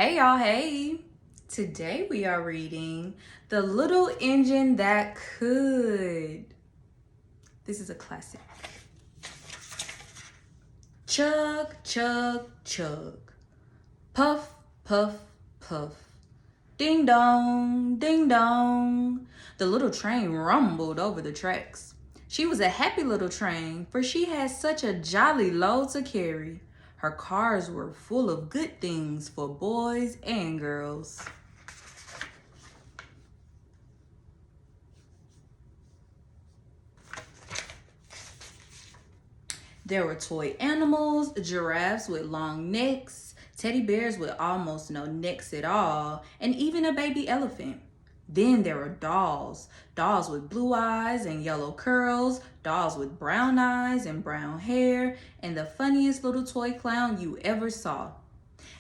Hey y'all, hey! Today we are reading The Little Engine That Could. This is a classic. Chug, chug, chug. Puff, puff, puff. Ding dong, ding dong. The little train rumbled over the tracks. She was a happy little train, for she had such a jolly load to carry. Her cars were full of good things for boys and girls. There were toy animals, giraffes with long necks, teddy bears with almost no necks at all, and even a baby elephant. Then there were dolls, dolls with blue eyes and yellow curls, dolls with brown eyes and brown hair, and the funniest little toy clown you ever saw.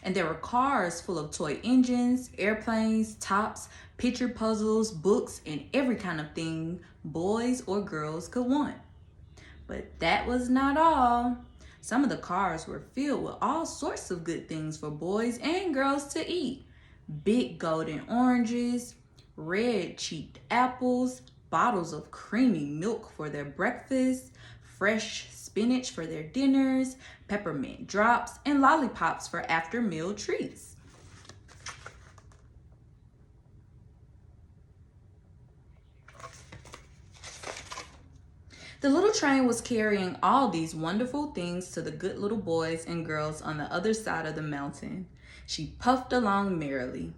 And there were cars full of toy engines, airplanes, tops, picture puzzles, books, and every kind of thing boys or girls could want. But that was not all. Some of the cars were filled with all sorts of good things for boys and girls to eat. Big golden oranges, red cheeked apples, bottles of creamy milk for their breakfast, fresh spinach for their dinners, peppermint drops, and lollipops for after meal treats. The little train was carrying all these wonderful things to the good little boys and girls on the other side of the mountain. She puffed along merrily.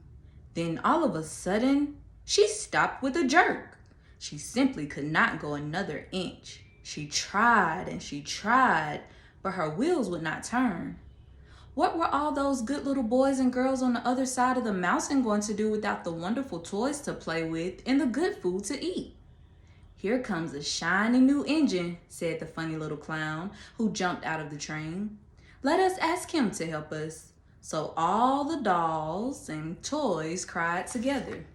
Then all of a sudden, she stopped with a jerk. She simply could not go another inch. She tried and she tried, but her wheels would not turn. What were all those good little boys and girls on the other side of the mountain going to do without the wonderful toys to play with and the good food to eat? Here comes a shiny new engine, said the funny little clown who jumped out of the train. Let us ask him to help us. So all the dolls and toys cried together.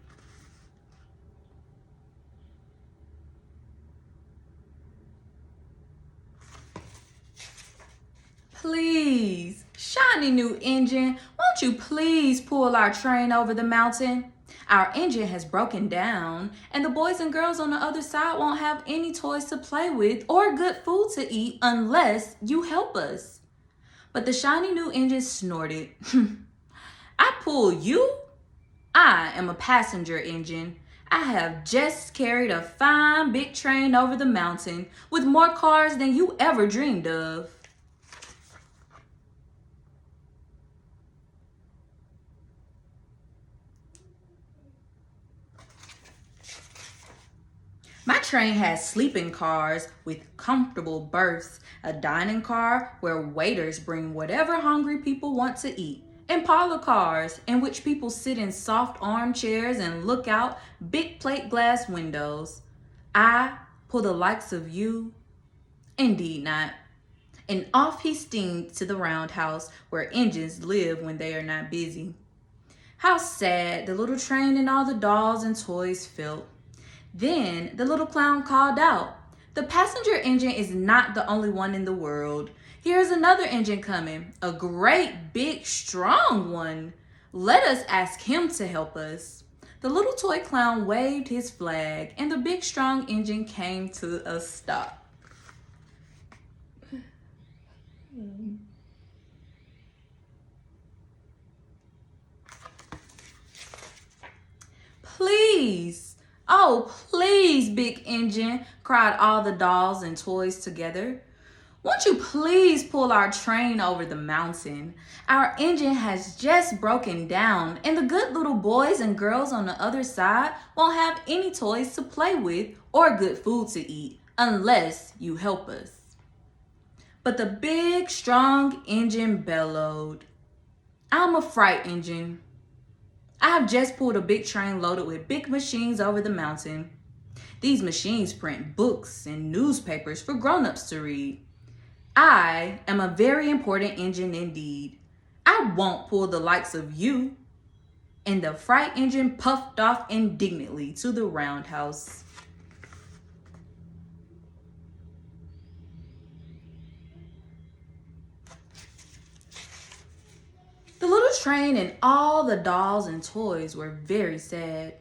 Please, shiny new engine, won't you please pull our train over the mountain? Our engine has broken down, and the boys and girls on the other side won't have any toys to play with or good food to eat unless you help us. But the shiny new engine snorted. I pull you? I am a passenger engine. I have just carried a fine big train over the mountain with more cars than you ever dreamed of. My train has sleeping cars with comfortable berths, a dining car where waiters bring whatever hungry people want to eat, and parlor cars in which people sit in soft armchairs and look out big plate glass windows. I pull the likes of you? Indeed not. And off he steamed to the roundhouse where engines live when they are not busy. How sad the little train and all the dolls and toys felt. Then the little clown called out, the passenger engine is not the only one in the world. Here's another engine coming, a great, big, strong one. Let us ask him to help us. The little toy clown waved his flag, and the big, strong engine came to a stop. Please, oh, please, big engine, cried all the dolls and toys together. Won't you please pull our train over the mountain? Our engine has just broken down, and the good little boys and girls on the other side won't have any toys to play with or good food to eat unless you help us. But the big, strong engine bellowed. I'm a freight engine. I have just pulled a big train loaded with big machines over the mountain. These machines print books and newspapers for grown-ups to read. I am a very important engine indeed. I won't pull the likes of you. And the freight engine puffed off indignantly to the roundhouse. The little train and all the dolls and toys were very sad.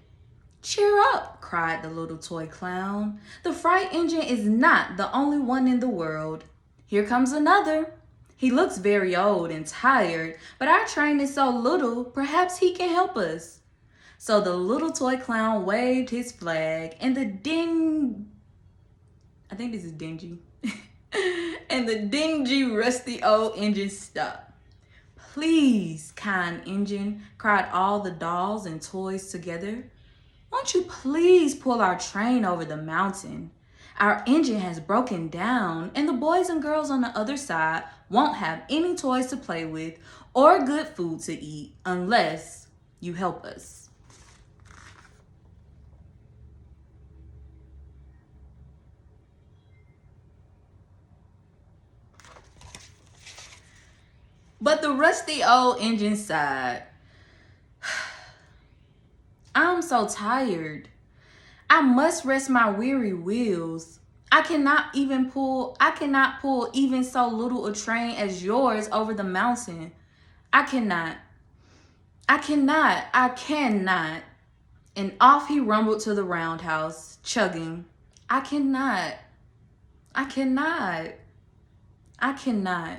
Cheer up, cried the little toy clown. The freight engine is not the only one in the world. Here comes another. He looks very old and tired, but our train is so little, perhaps he can help us. So the little toy clown waved his flag, and I think this is dingy. And the dingy, rusty old engine stopped. Please, kind engine, cried all the dolls and toys together. Won't you please pull our train over the mountain? Our engine has broken down, and the boys and girls on the other side won't have any toys to play with or good food to eat unless you help us. But the rusty old engine sighed. I'm so tired. I must rest my weary wheels. I cannot pull even so little a train as yours over the mountain. I cannot. I cannot. And off he rumbled to the roundhouse, chugging. I cannot. I cannot. I cannot.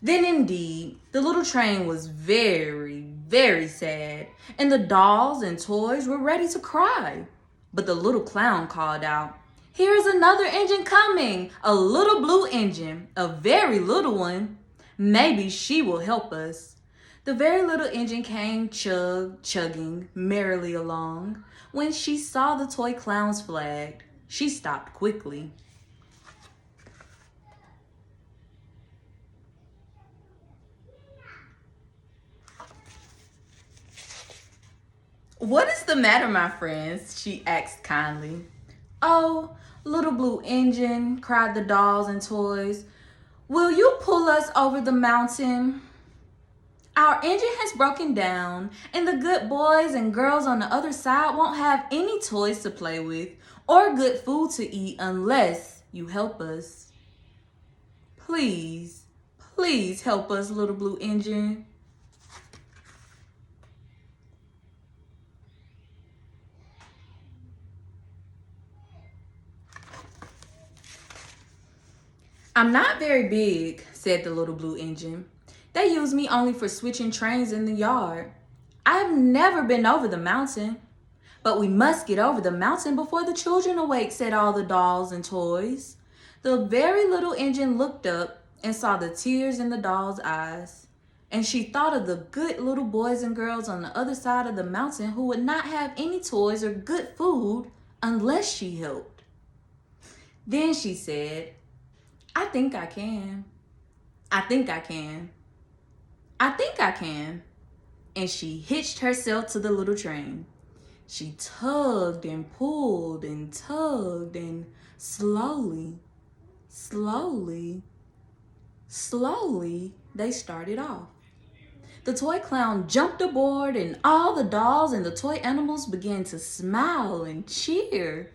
Then indeed, the little train was very, very sad, and the dolls and toys were ready to cry. But the little clown called out, "Here is another engine coming, a little blue engine, a very little one. Maybe she will help us." The very little engine came chugging merrily along. When she saw the toy clown's flag, she stopped quickly. "What is the matter, my friends?" she asked kindly. "Oh, little blue engine," cried the dolls and toys. "Will you pull us over the mountain? Our engine has broken down, and the good boys and girls on the other side won't have any toys to play with or good food to eat unless you help us. Please, please help us, little blue engine." "I'm not very big," said the little blue engine. "They use me only for switching trains in the yard. I've never been over the mountain." "But we must get over the mountain before the children awake," said all the dolls and toys. The very little engine looked up and saw the tears in the doll's eyes. And she thought of the good little boys and girls on the other side of the mountain who would not have any toys or good food unless she helped. Then she said, "I think I can. I think I can. I think I can." And she hitched herself to the little train. She tugged and pulled and tugged, and slowly, slowly, slowly, they started off. The toy clown jumped aboard, and all the dolls and the toy animals began to smile and cheer.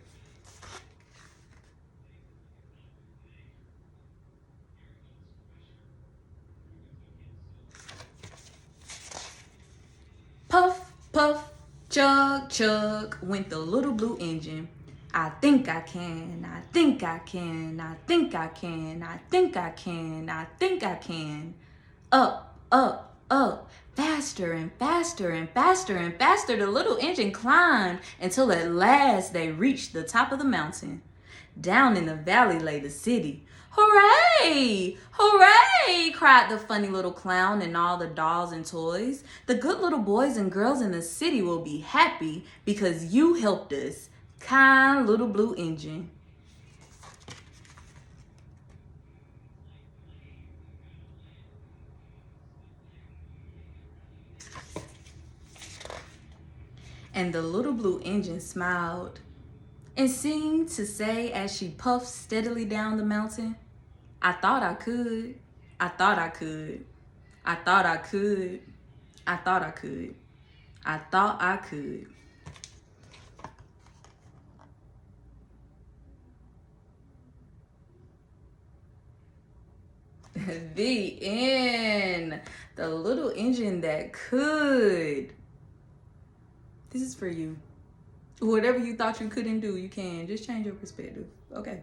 Puff, puff, chug, chug went the little blue engine. "I think I can, I think I can, I think I can, I think I can, I think I can." Up, up, up, faster and faster and faster and faster the little engine climbed until at last they reached the top of the mountain. Down in the valley lay the city. "Hooray! Hooray!" cried the funny little clown and all the dolls and toys. "The good little boys and girls in the city will be happy because you helped us, kind little blue engine." And the little blue engine smiled and seemed to say as she puffed steadily down the mountain, "I thought I could. I thought I could. I thought I could. I thought I could. I thought I could." The end. The little engine that could. This is for you. Whatever you thought you couldn't do, you can. Just change your perspective. Okay.